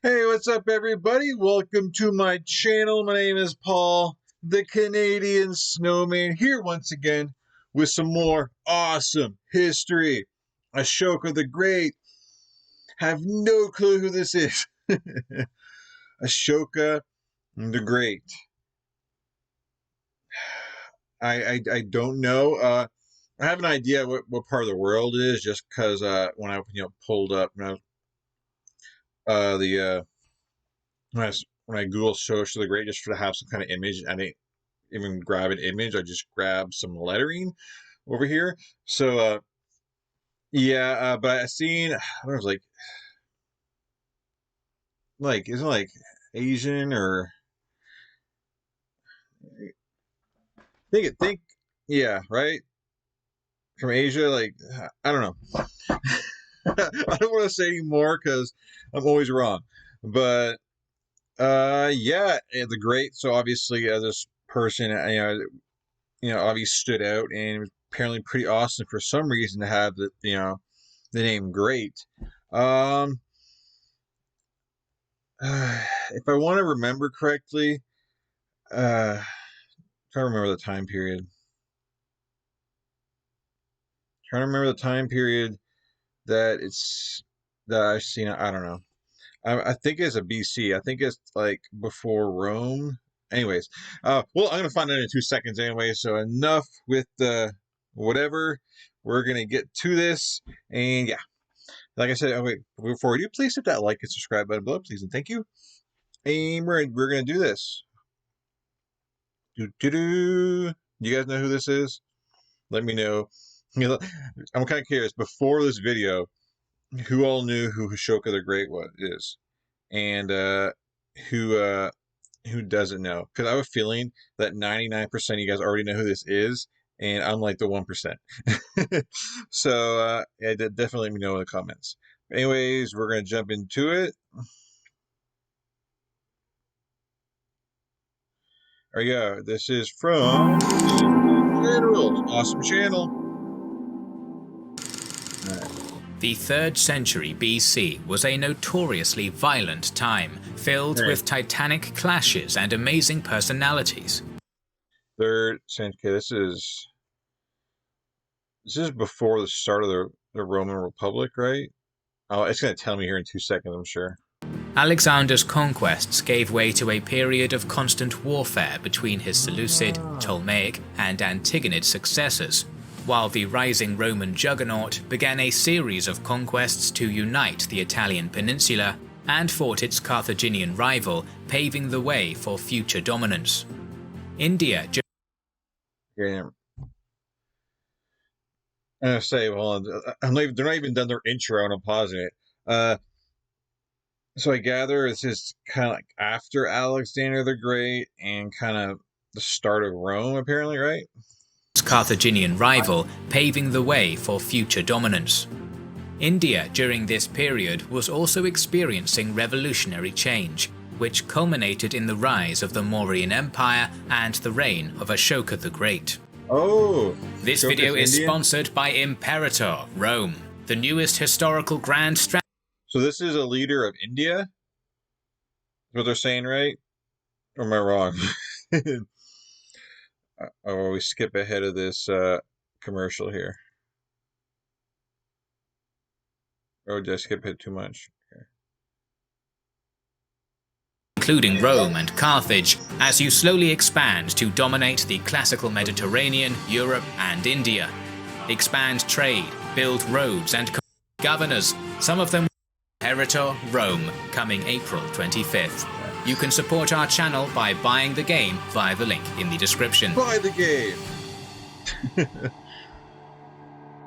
Hey, what's up, everybody? Welcome to my channel. My name is Paul, the Canadian Snowman, here once again with some more awesome history. Ashoka the Great. Have no clue who this is. Ashoka the Great. I don't know. I have an idea what part of the world it is, just because when I pulled up the when I Google Ashoka the Great just to have some kind of image, I didn't even grab an image. I just grabbed some lettering over here. So yeah, but I seen I don't know, it was like isn't it like Asian or think yeah, right, from Asia, like I don't know. I don't want to say anymore because I'm always wrong, but yeah, the Great. So obviously this person obviously stood out and was apparently pretty awesome for some reason to have the name Great. Um, if I want to remember correctly, trying to remember the time period. Trying to remember the time period that I've seen. I don't know. I think it's a BC. I think it's like before Rome. Anyways, well, I'm gonna find out in 2 seconds anyway. So enough with the whatever. We're gonna get to this, and yeah, like I said, oh wait, before we do, please hit that like and subscribe button below, please, and thank you. And we're gonna do this. Do do do. You guys know who this is? Let me know. I'm kind of curious. Before this video, who all knew who Ashoka the Great is, and who doesn't know? Because I have a feeling that 99% of you guys already know who this is, and I'm like the 1%. So yeah, definitely let me know in the comments. Anyways, we're gonna jump into it. There we go. This is from Generals. Awesome channel. The 3rd century BC was a notoriously violent time, filled with titanic clashes and amazing personalities. 3rd century. This is before the start of the Roman Republic, right? Oh, it's going to tell me here in 2 seconds, I'm sure. Alexander's conquests gave way to a period of constant warfare between his Seleucid, Ptolemaic, and Antigonid successors, while the rising Roman juggernaut began a series of conquests to unite the Italian peninsula and fought its Carthaginian rival, paving the way for future dominance. India. Yeah. I'm gonna say, hold on, they're not even done their intro, and I'm pausing it. So I gather this is kind of like after Alexander the Great and kind of the start of Rome, apparently, right? Carthaginian rival, paving the way for future dominance. India during this period was also experiencing revolutionary change, which culminated in the rise of the Mauryan Empire and the reign of Ashoka the Great. Oh! This video is sponsored by Imperator, Rome, the newest historical grand strategy. So this is a leader of India? Is what they're saying, right? Or am I wrong? Oh, we skip ahead of this commercial here. Oh, did I skip it too much? Okay. Including Rome and Carthage, as you slowly expand to dominate the classical Mediterranean, Europe, and India. Expand trade, build roads, and governors, some of them Imperator Rome, coming April 25th. You can support our channel by buying the game via the link in the description. Buy the game!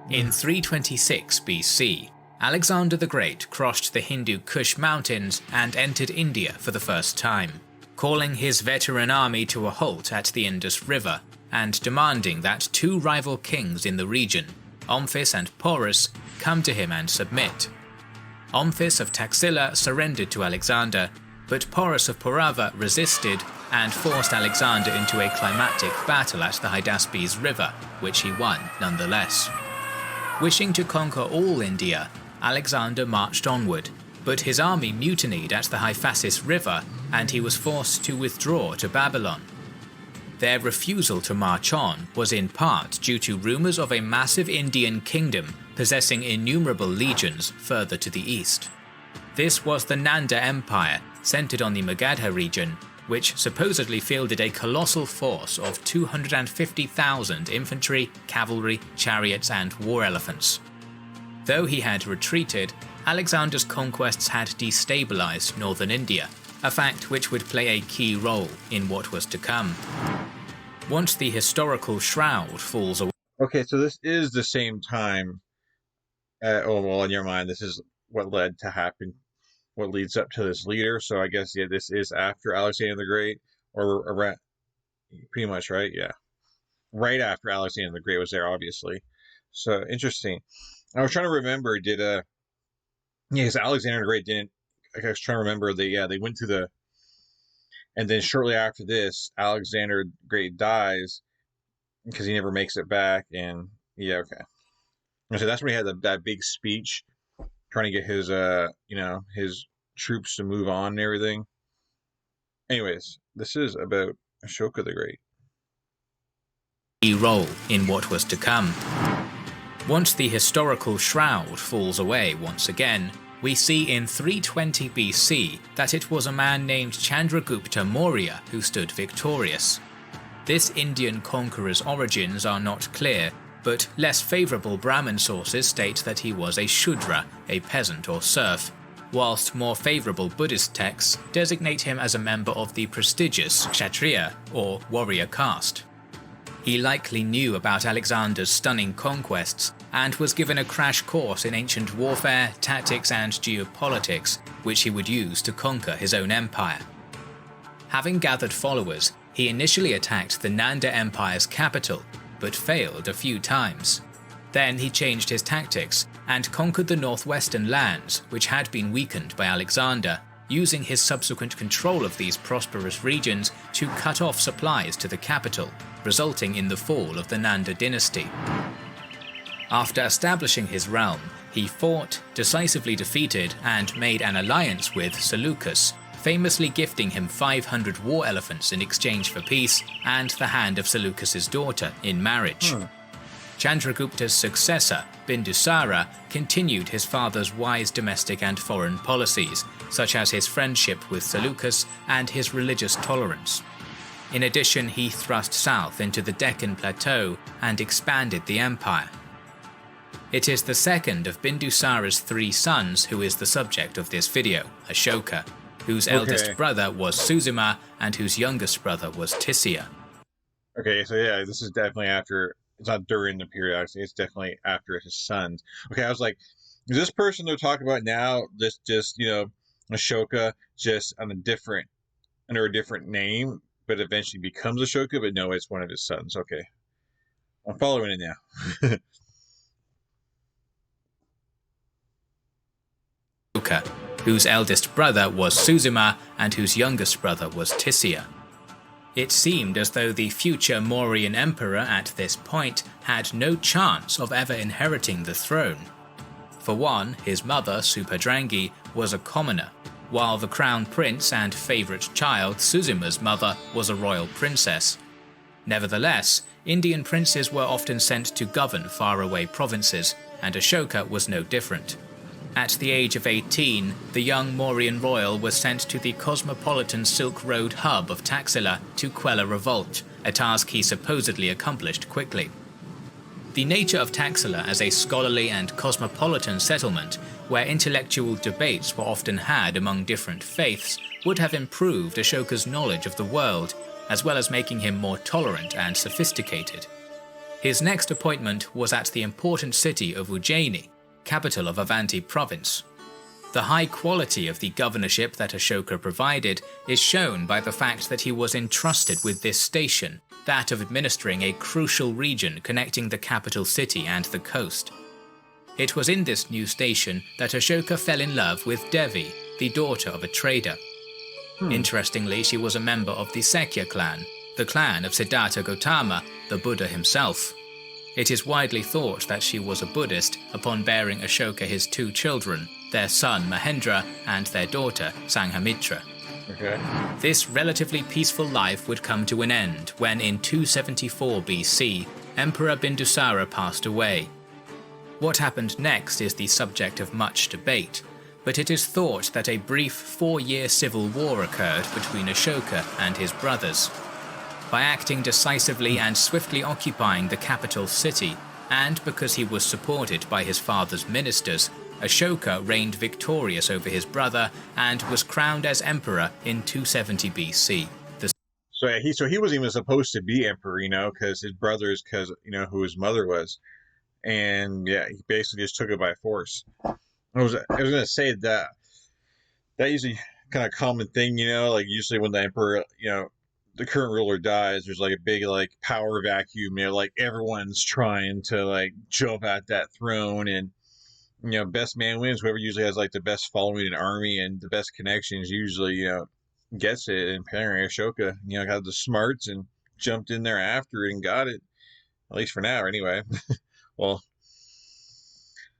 In 326 BC, Alexander the Great crossed the Hindu Kush mountains and entered India for the first time, calling his veteran army to a halt at the Indus River and demanding that 2 rival kings in the region, Omphis and Porus, come to him and submit. Omphis of Taxila surrendered to Alexander, but Porus of Purava resisted and forced Alexander into a climactic battle at the Hydaspes River, which he won nonetheless. Wishing to conquer all India, Alexander marched onward, but his army mutinied at the Hyphasis River and he was forced to withdraw to Babylon. Their refusal to march on was in part due to rumours of a massive Indian kingdom possessing innumerable legions further to the east. This was the Nanda Empire, centred on the Magadha region, which supposedly fielded a colossal force of 250,000 infantry, cavalry, chariots and war elephants. Though he had retreated, Alexander's conquests had destabilized northern India, a fact which would play a key role in what was to come. Once the historical shroud falls away. Okay, so this is the same time. In your mind, this is what led to happen, what leads up to this leader. So I guess, yeah, this is after Alexander the Great, or around, pretty much, right? Yeah. Right after Alexander the Great was there, obviously. So interesting. I was trying to remember, because Alexander the Great didn't, I was trying to remember, they went to and then shortly after this, Alexander the Great dies because he never makes it back, and yeah, okay. So that's when he had that big speech trying to get his, his troops to move on and everything. Anyways, this is about Ashoka the Great. Key role in what was to come. Once the historical shroud falls away once again, we see in 320 BC that it was a man named Chandragupta Maurya who stood victorious. This Indian conqueror's origins are not clear, but less favourable Brahmin sources state that he was a Shudra, a peasant or serf, whilst more favourable Buddhist texts designate him as a member of the prestigious Kshatriya or warrior caste. He likely knew about Alexander's stunning conquests and was given a crash course in ancient warfare, tactics and geopolitics, which he would use to conquer his own empire. Having gathered followers, he initially attacked the Nanda Empire's capital, but failed a few times. Then he changed his tactics and conquered the northwestern lands, which had been weakened by Alexander, using his subsequent control of these prosperous regions to cut off supplies to the capital, resulting in the fall of the Nanda dynasty. After establishing his realm, he fought, decisively defeated, and made an alliance with Seleucus, famously gifting him 500 war elephants in exchange for peace and the hand of Seleucus's daughter in marriage. Chandragupta's successor, Bindusara, continued his father's wise domestic and foreign policies, such as his friendship with Seleucus and his religious tolerance. In addition, he thrust south into the Deccan Plateau and expanded the empire. It is the second of Bindusara's 3 sons who is the subject of this video, Ashoka, whose eldest brother was Suzima and whose youngest brother was Tissia. Okay, so yeah, this is definitely after. It's not during the period, actually. It's definitely after his sons. Okay, I was like, is this person they're talking about now just Ashoka, just under a different name, but eventually becomes Ashoka? But no, it's one of his sons. Okay, I'm following it now. Ashoka, whose eldest brother was Suzima and whose youngest brother was Tissia. It seemed as though the future Mauryan emperor at this point had no chance of ever inheriting the throne. For one, his mother, Superdrangi, was a commoner, while the crown prince and favourite child, Suzima's mother, was a royal princess. Nevertheless, Indian princes were often sent to govern faraway provinces, and Ashoka was no different. At the age of 18, the young Mauryan royal was sent to the cosmopolitan Silk Road hub of Taxila to quell a revolt, a task he supposedly accomplished quickly. The nature of Taxila as a scholarly and cosmopolitan settlement, where intellectual debates were often had among different faiths, would have improved Ashoka's knowledge of the world, as well as making him more tolerant and sophisticated. His next appointment was at the important city of Ujjaini, capital of Avanti province. The high quality of the governorship that Ashoka provided is shown by the fact that he was entrusted with this station, that of administering a crucial region connecting the capital city and the coast. It was in this new station that Ashoka fell in love with Devi, the daughter of a trader. Interestingly, she was a member of the Sakya clan, the clan of Siddhartha Gautama, the Buddha himself. It is widely thought that she was a Buddhist upon bearing Ashoka his 2 children, their son Mahendra, and their daughter Sanghamitra. Okay. This relatively peaceful life would come to an end when in 274 BC, Emperor Bindusara passed away. What happened next is the subject of much debate, but it is thought that a brief 4-year civil war occurred between Ashoka and his brothers. By acting decisively and swiftly occupying the capital city, and because he was supported by his father's ministers, Ashoka reigned victorious over his brother and was crowned as emperor in 270 BC. So yeah, he wasn't even supposed to be emperor, because his brothers, who his mother was, and yeah, he basically just took it by force. I was gonna say that usually kind of common thing, like usually when the emperor, the current ruler dies, there's like a big like power vacuum, like everyone's trying to like jump at that throne, and best man wins. Whoever usually has like the best following in army and the best connections usually, gets it. And apparently Ashoka, got the smarts and jumped in there after it and got it. At least for now, anyway. Well,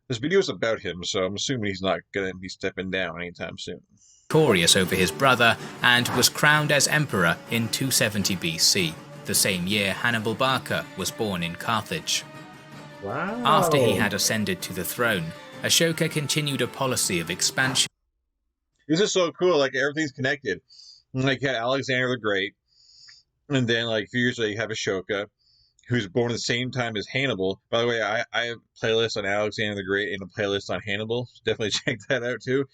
this video is about him, so I'm assuming he's not going to be stepping down anytime soon. Victorious over his brother and was crowned as emperor in 270 BC, the same year Hannibal Barca was born in Carthage. Wow. After he had ascended to the throne, Ashoka continued a policy of expansion. This is so cool, like everything's connected. Like you had Alexander the Great, and then like a few years later you have Ashoka, who's born at the same time as Hannibal. By the way, I have a playlist on Alexander the Great and a playlist on Hannibal. So definitely check that out too.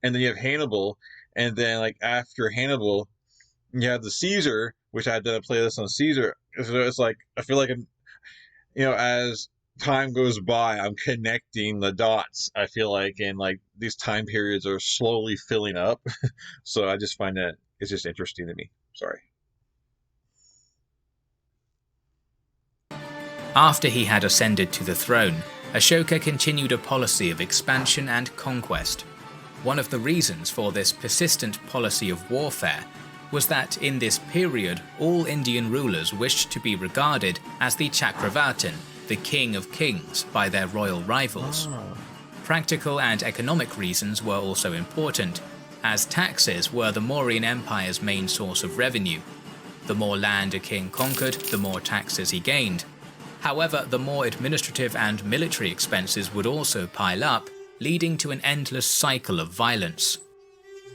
And then you have Hannibal, and then like after Hannibal, you have the Caesar, which I had done a playlist on Caesar. So it's like I feel like I'm, as time goes by, I'm connecting the dots. I feel like, and like these time periods are slowly filling up. So I just find that it's just interesting to me. Sorry. After he had ascended to the throne, Ashoka continued a policy of expansion and conquest. One of the reasons for this persistent policy of warfare was that in this period all Indian rulers wished to be regarded as the Chakravartin, the king of kings, by their royal rivals. Practical and economic reasons were also important, as taxes were the Mauryan Empire's main source of revenue. The more land a king conquered, the more taxes he gained. However, the more administrative and military expenses would also pile up, leading to an endless cycle of violence.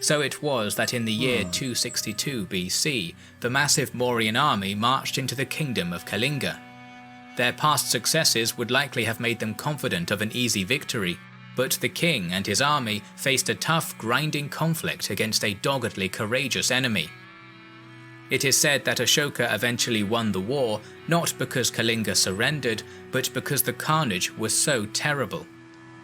So it was that in the year 262 BC, the massive Mauryan army marched into the kingdom of Kalinga. Their past successes would likely have made them confident of an easy victory, but the king and his army faced a tough, grinding conflict against a doggedly courageous enemy. It is said that Ashoka eventually won the war, not because Kalinga surrendered, but because the carnage was so terrible.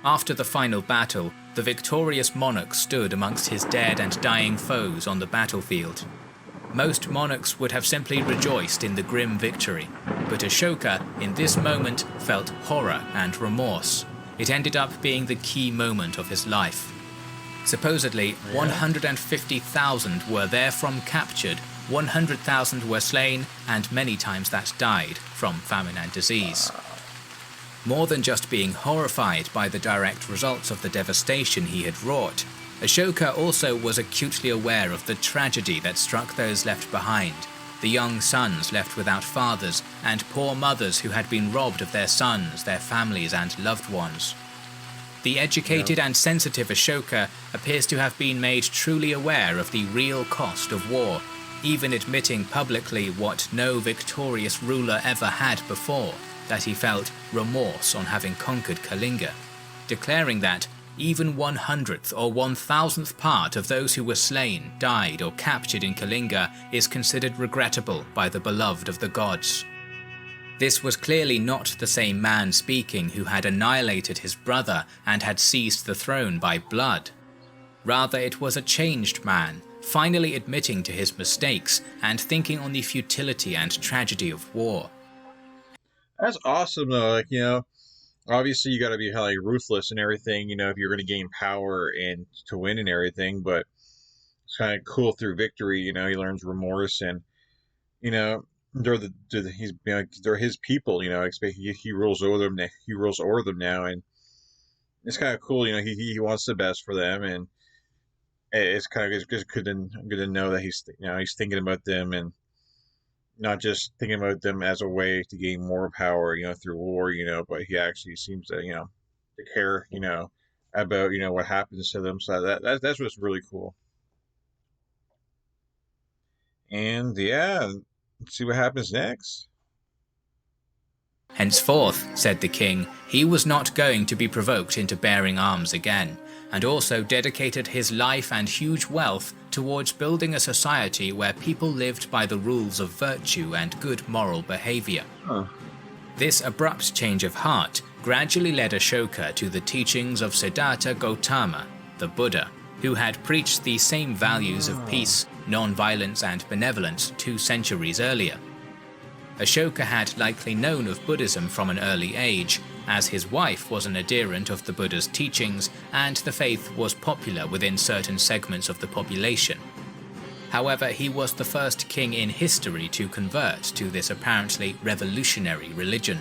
After the final battle, the victorious monarch stood amongst his dead and dying foes on the battlefield. Most monarchs would have simply rejoiced in the grim victory, but Ashoka, in this moment, felt horror and remorse. It ended up being the key moment of his life. Supposedly, 150,000 were therefrom captured, 100,000 were slain, and many times that died from famine and disease. More than just being horrified by the direct results of the devastation he had wrought, Ashoka also was acutely aware of the tragedy that struck those left behind, the young sons left without fathers, and poor mothers who had been robbed of their sons, their families, and loved ones. The educated and sensitive Ashoka appears to have been made truly aware of the real cost of war, even admitting publicly what no victorious ruler ever had before, that he felt remorse on having conquered Kalinga, declaring that even 100th or 1,000th part of those who were slain, died, or captured in Kalinga is considered regrettable by the beloved of the gods. This was clearly not the same man speaking who had annihilated his brother and had seized the throne by blood. Rather, it was a changed man, finally admitting to his mistakes and thinking on the futility and tragedy of war. That's awesome, though. Like, obviously you got to be like ruthless and everything, if you're going to gain power and to win and everything. But it's kind of cool through victory. He learns remorse, and they're his people. He rules over them. He rules over them now, and it's kind of cool. He wants the best for them, and it's kind of just good to know that he's thinking about them and not just thinking about them as a way to gain more power, through war, but he actually seems to care, about what happens to them. So that's what's really cool. And yeah, let's see what happens next. Henceforth, said the king, he was not going to be provoked into bearing arms again, and also dedicated his life and huge wealth towards building a society where people lived by the rules of virtue and good moral behavior. Huh. This abrupt change of heart gradually led Ashoka to the teachings of Siddhartha Gautama, the Buddha, who had preached the same values of peace, non-violence and benevolence 2 centuries earlier. Ashoka had likely known of Buddhism from an early age, as his wife was an adherent of the Buddha's teachings and the faith was popular within certain segments of the population. However, he was the first king in history to convert to this apparently revolutionary religion.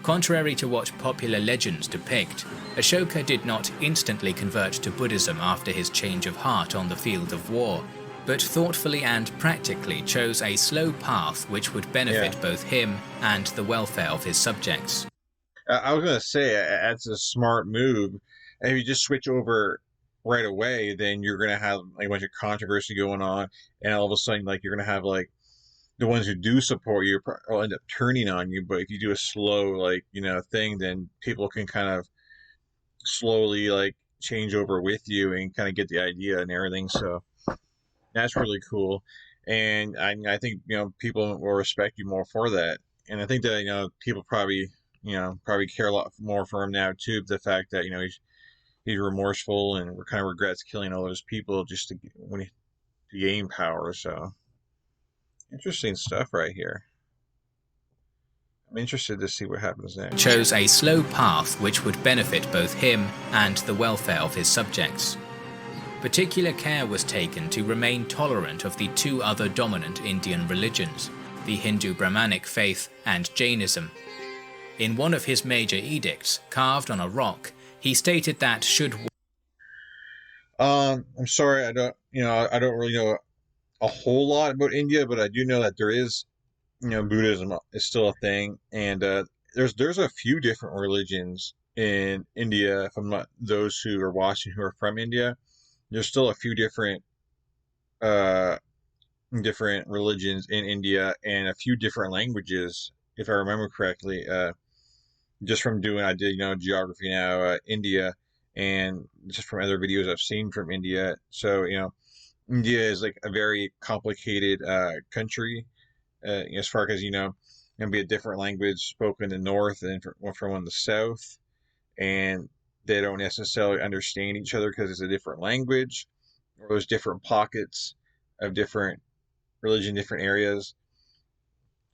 Contrary to what popular legends depict, Ashoka did not instantly convert to Buddhism after his change of heart on the field of war, but thoughtfully and practically chose a slow path which would benefit both him and the welfare of his subjects. I was gonna say that's a smart move. And if you just switch over right away, then you're gonna have like a bunch of controversy going on, and all of a sudden, like you're gonna have like the ones who do support you will end up turning on you. But if you do a slow thing, then people can kind of slowly like change over with you and kind of get the idea and everything. So that's really cool, and I think people will respect you more for that. And I think that people probably care a lot more for him now too. The fact that he's remorseful and kind of regrets killing all those people just to gain power. So interesting stuff right here. I'm interested to see what happens next. Chose a slow path which would benefit both him and the welfare of his subjects. Particular care was taken to remain tolerant of the 2 other dominant Indian religions, the Hindu Brahmanic faith and Jainism. In one of his major edicts, carved on a rock, he stated that should... I'm sorry, I don't really know a whole lot about India, but I do know that there is, Buddhism is still a thing, and there's a few different religions in India. From those who are watching who are from India, there's still a few different religions in India and a few different languages, if I remember correctly. Just from I did geography now, India, and just from other videos I've seen from India. So India is like a very complicated country, as far as going to be a different language spoken in the north and from one in the south, and they don't necessarily understand each other because it's a different language, or there's different pockets of different religion, different areas.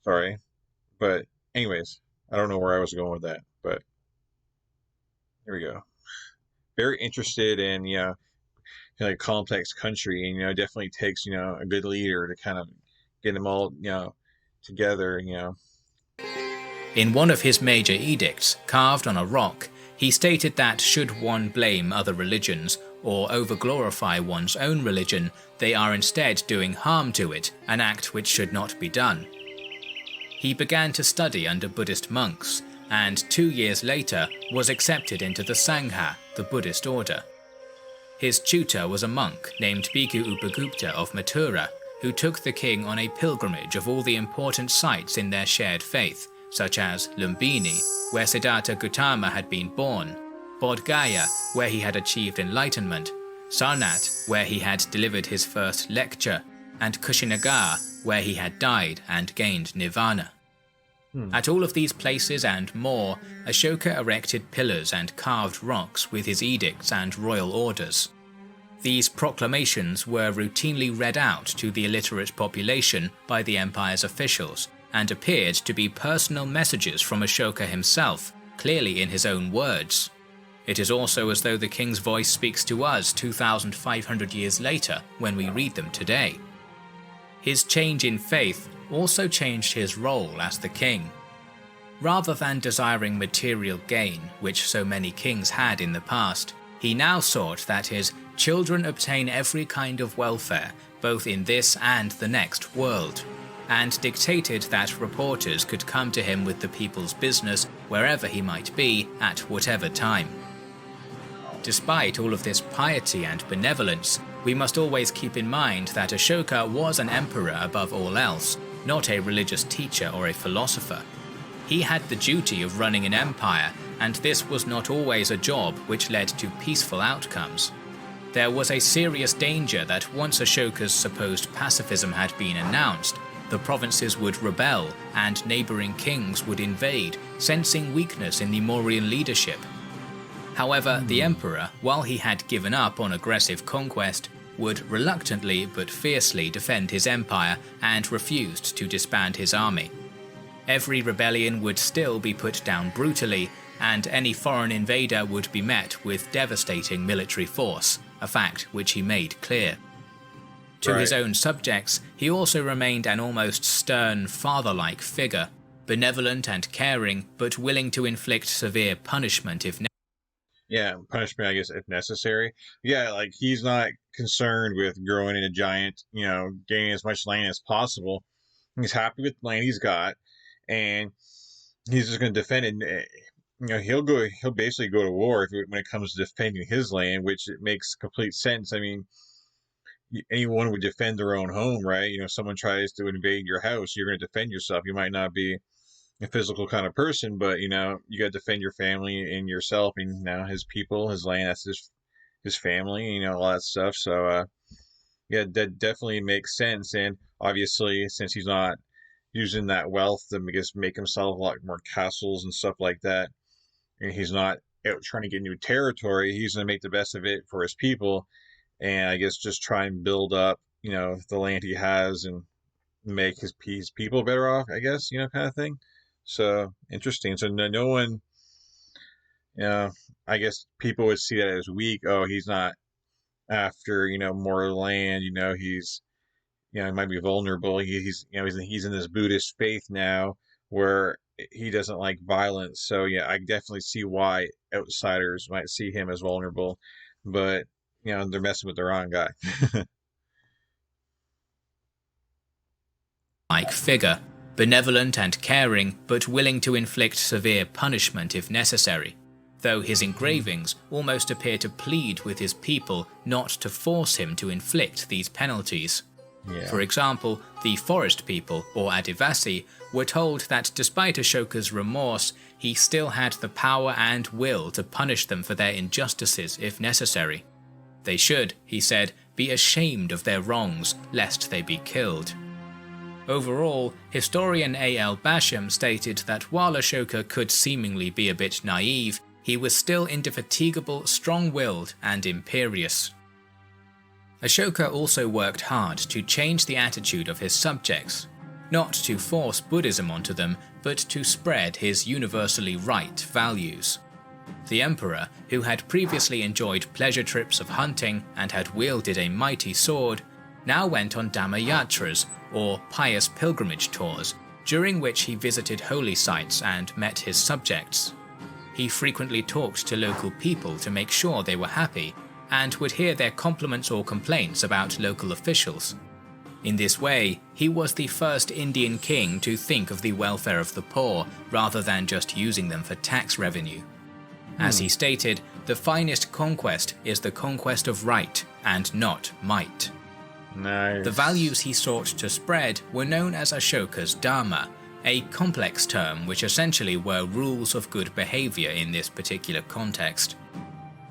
Sorry, but anyways, I don't know where I was going with that, but here we go. Very interested in a complex country, and it definitely takes a good leader to kind of get them all together. In one of his major edicts, carved on a rock, he stated that should one blame other religions or overglorify one's own religion, they are instead doing harm to it, an act which should not be done. He began to study under Buddhist monks, and 2 years later was accepted into the Sangha, the Buddhist order. His tutor was a monk named Bhikkhu Upagupta of Mathura, who took the king on a pilgrimage of all the important sites in their shared faith, such as Lumbini, where Siddhartha Gautama had been born, Bodh Gaya, where he had achieved enlightenment, Sarnath, where he had delivered his first lecture, and Kushinagar, where he had died and gained nirvana. At all of these places and more, Ashoka erected pillars and carved rocks with his edicts and royal orders. These proclamations were routinely read out to the illiterate population by the empire's officials, and appeared to be personal messages from Ashoka himself, clearly in his own words. It is also as though the king's voice speaks to us 2,500 years later when we read them today. His change in faith also changed his role as the king. Rather than desiring material gain, which so many kings had in the past, he now sought that his children obtain every kind of welfare, both in this and the next world, and dictated that reporters could come to him with the people's business wherever he might be at whatever time. Despite all of this piety and benevolence, we must always keep in mind that Ashoka was an emperor above all else, not a religious teacher or a philosopher. He had the duty of running an empire, and this was not always a job which led to peaceful outcomes. There was a serious danger that once Ashoka's supposed pacifism had been announced, the provinces would rebel and neighboring kings would invade, sensing weakness in the Mauryan leadership. However, the emperor, while he had given up on aggressive conquest, would reluctantly but fiercely defend his empire and refused to disband his army. Every rebellion would still be put down brutally, and any foreign invader would be met with devastating military force, a fact which he made clear. To his own subjects, he also remained an almost stern, father-like figure, benevolent and caring, but willing to inflict severe punishment if necessary. Yeah, punishment, I guess, if necessary. Yeah, like he's not concerned with growing in a giant, gaining as much land as possible. He's happy with the land he's got, and he's just going to defend it. He'll basically go to war when it comes to defending his land, which it makes complete sense. I mean, anyone would defend their own home, right? Someone tries to invade your house, you're going to defend yourself. You might not be a physical kind of person, but you got to defend your family and yourself, and his people, his land, that's his family, all that stuff. So yeah, that definitely makes sense. And obviously, since he's not using that wealth to make himself a lot more castles and stuff like that, and he's not out trying to get new territory, he's going to make the best of it for his people, and I guess just try and build up, the land he has and make his people better off, I guess, kind of thing. So interesting. So no one, I guess people would see that as weak. Oh, he's not after more land. He's he might be vulnerable. He's in this Buddhist faith now where he doesn't like violence. So yeah, I definitely see why outsiders might see him as vulnerable, but they're messing with the wrong guy. Like figure, benevolent and caring, but willing to inflict severe punishment if necessary, though his engravings almost appear to plead with his people not to force him to inflict these penalties. Yeah. For example, the forest people, or Adivasi, were told that despite Ashoka's remorse, he still had the power and will to punish them for their injustices if necessary. They should, he said, be ashamed of their wrongs, lest they be killed. Overall, historian A.L. Basham stated that while Ashoka could seemingly be a bit naive, he was still indefatigable, strong-willed, and imperious. Ashoka also worked hard to change the attitude of his subjects, not to force Buddhism onto them, but to spread his universally right values. The emperor, who had previously enjoyed pleasure trips of hunting and had wielded a mighty sword, now went on Dhammayatras, or pious pilgrimage tours, during which he visited holy sites and met his subjects. He frequently talked to local people to make sure they were happy, and would hear their compliments or complaints about local officials. In this way, he was the first Indian king to think of the welfare of the poor rather than just using them for tax revenue. As he stated, the finest conquest is the conquest of right and not might. Nice. The values he sought to spread were known as Ashoka's Dharma, a complex term which essentially were rules of good behavior in this particular context.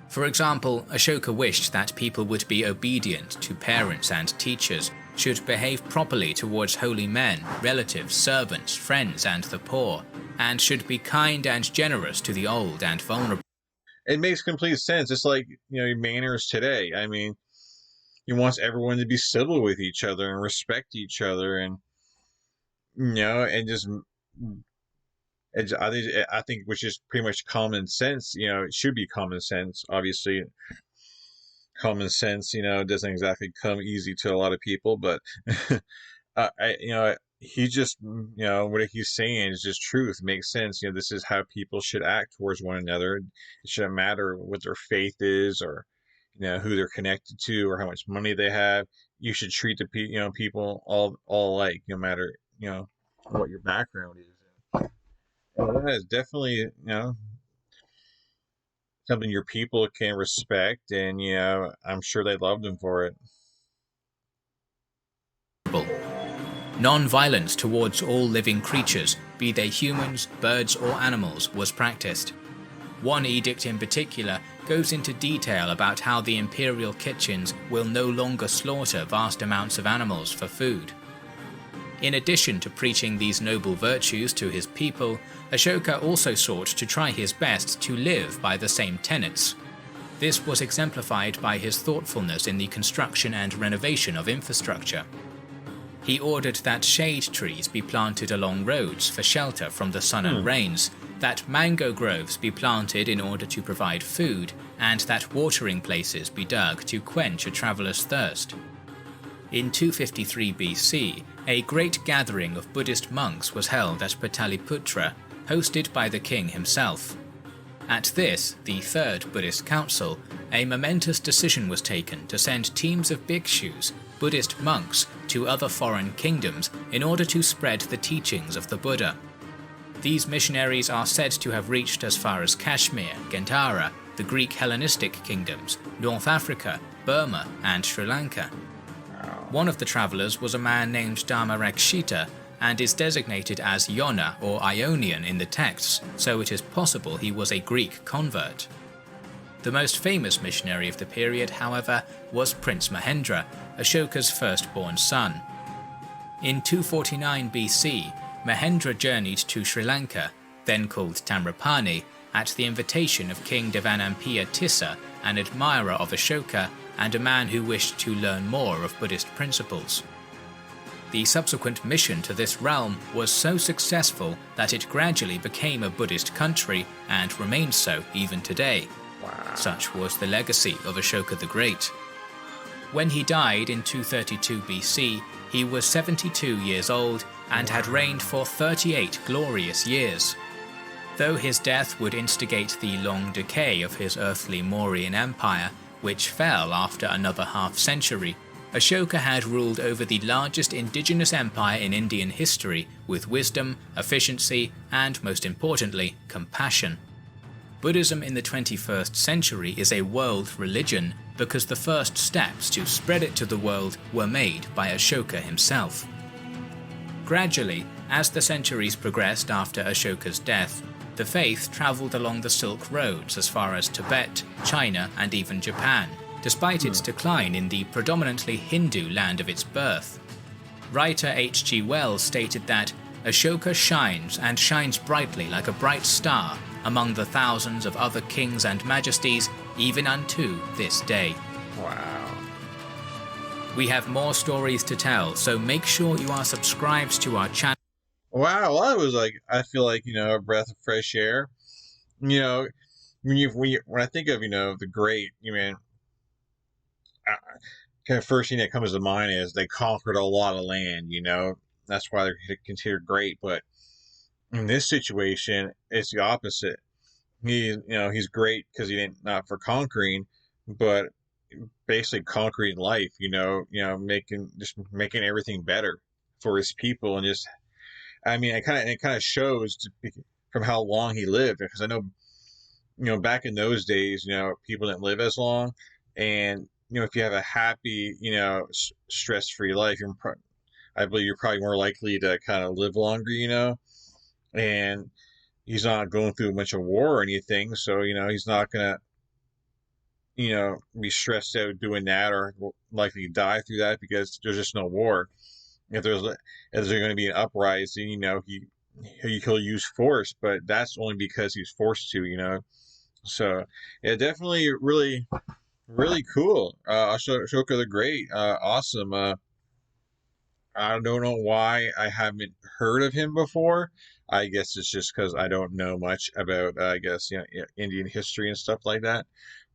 For example, Ashoka wished that people would be obedient to parents and teachers, should behave properly towards holy men, relatives, servants, friends, and the poor, and should be kind and generous to the old and vulnerable. It makes complete sense. It's like, manners today. I mean, he wants everyone to be civil with each other and respect each other, and and just I think which is pretty much common sense. It should be common sense. Obviously, common sense, doesn't exactly come easy to a lot of people, but he just, what he's saying is just truth. It makes sense. This is how people should act towards one another. It shouldn't matter what their faith is, or who they're connected to, or how much money they have. You should treat people all alike, no matter what your background is. And that is definitely something your people can respect, and I'm sure they loved him for it. Non-violence towards all living creatures, be they humans, birds or animals, was practiced. One edict in particular goes into detail about how the imperial kitchens will no longer slaughter vast amounts of animals for food. In addition to preaching these noble virtues to his people, Ashoka also sought to try his best to live by the same tenets. This was exemplified by his thoughtfulness in the construction and renovation of infrastructure. He ordered that shade trees be planted along roads for shelter from the sun and rains, that mango groves be planted in order to provide food, and that watering places be dug to quench a traveller's thirst. In 253 BC, a great gathering of Buddhist monks was held at Pataliputra, hosted by the king himself. At this, the Third Buddhist Council, a momentous decision was taken to send teams of bhikshus, Buddhist monks, to other foreign kingdoms in order to spread the teachings of the Buddha. These missionaries are said to have reached as far as Kashmir, Gandhara, the Greek Hellenistic kingdoms, North Africa, Burma, and Sri Lanka. One of the travellers was a man named Dharmarakshita, and is designated as Yona or Ionian in the texts, so it is possible he was a Greek convert. The most famous missionary of the period, however, was Prince Mahendra, Ashoka's firstborn son. In 249 BC, Mahendra journeyed to Sri Lanka, then called Tamrapani, at the invitation of King Devanampiya Tissa, an admirer of Ashoka and a man who wished to learn more of Buddhist principles. The subsequent mission to this realm was so successful that it gradually became a Buddhist country and remains so even today. Wow. Such was the legacy of Ashoka the Great. When he died in 232 BC, he was 72 years old and had reigned for 38 glorious years. Though his death would instigate the long decay of his earthly Mauryan Empire, which fell after another half-century, Ashoka had ruled over the largest indigenous empire in Indian history with wisdom, efficiency, and most importantly, compassion. Buddhism in the 21st century is a world religion because the first steps to spread it to the world were made by Ashoka himself. Gradually, as the centuries progressed after Ashoka's death, the faith travelled along the Silk Roads as far as Tibet, China, and even Japan, despite its decline in the predominantly Hindu land of its birth. Writer H.G. Wells stated that Ashoka shines and shines brightly like a bright star among the thousands of other kings and majesties, even unto this day. Wow. We have more stories to tell, so make sure you are subscribed to our channel. Wow. Well, it was I feel like, a breath of fresh air. When I think of, the great, kind of first thing that comes to mind is they conquered a lot of land, that's why they're considered great. But in this situation, it's the opposite. He's great because he didn't, not for conquering, but basically conquering life, making everything better for his people. And just, I mean, it kind of shows from how long he lived, because I know, back in those days, people didn't live as long. And if you have a happy, stress-free life, I believe you're probably more likely to kind of live longer, and he's not going through a bunch of war or anything, so he's not gonna be stressed out doing that, or likely die through that, because there's just no war. If there's going to be an uprising, he'll use force, but that's only because he's forced to, so yeah, definitely really, really cool. Ashoka the Great, awesome. I don't know why I haven't heard of him before. I guess it's just because I don't know much about, I guess, Indian history and stuff like that.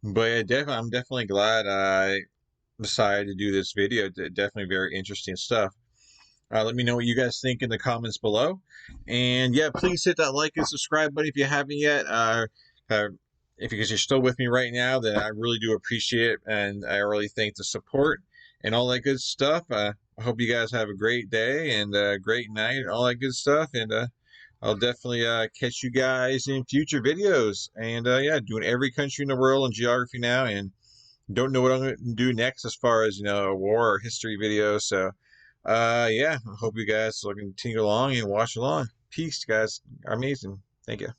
But yeah, I'm definitely glad I decided to do this video. Definitely very interesting stuff. Let me know what you guys think in the comments below. And yeah, please hit that like and subscribe button if you haven't yet. If because you're still with me right now, then I really do appreciate it, and I really thank the support and all that good stuff. I hope you guys have a great day and a great night and all that good stuff. And I'll definitely catch you guys in future videos. And yeah, doing every country in the world in geography now, and don't know what I'm going to do next as far as a war or history video. So yeah, I hope you guys will continue along and watch along. Peace, guys. Amazing. Thank you.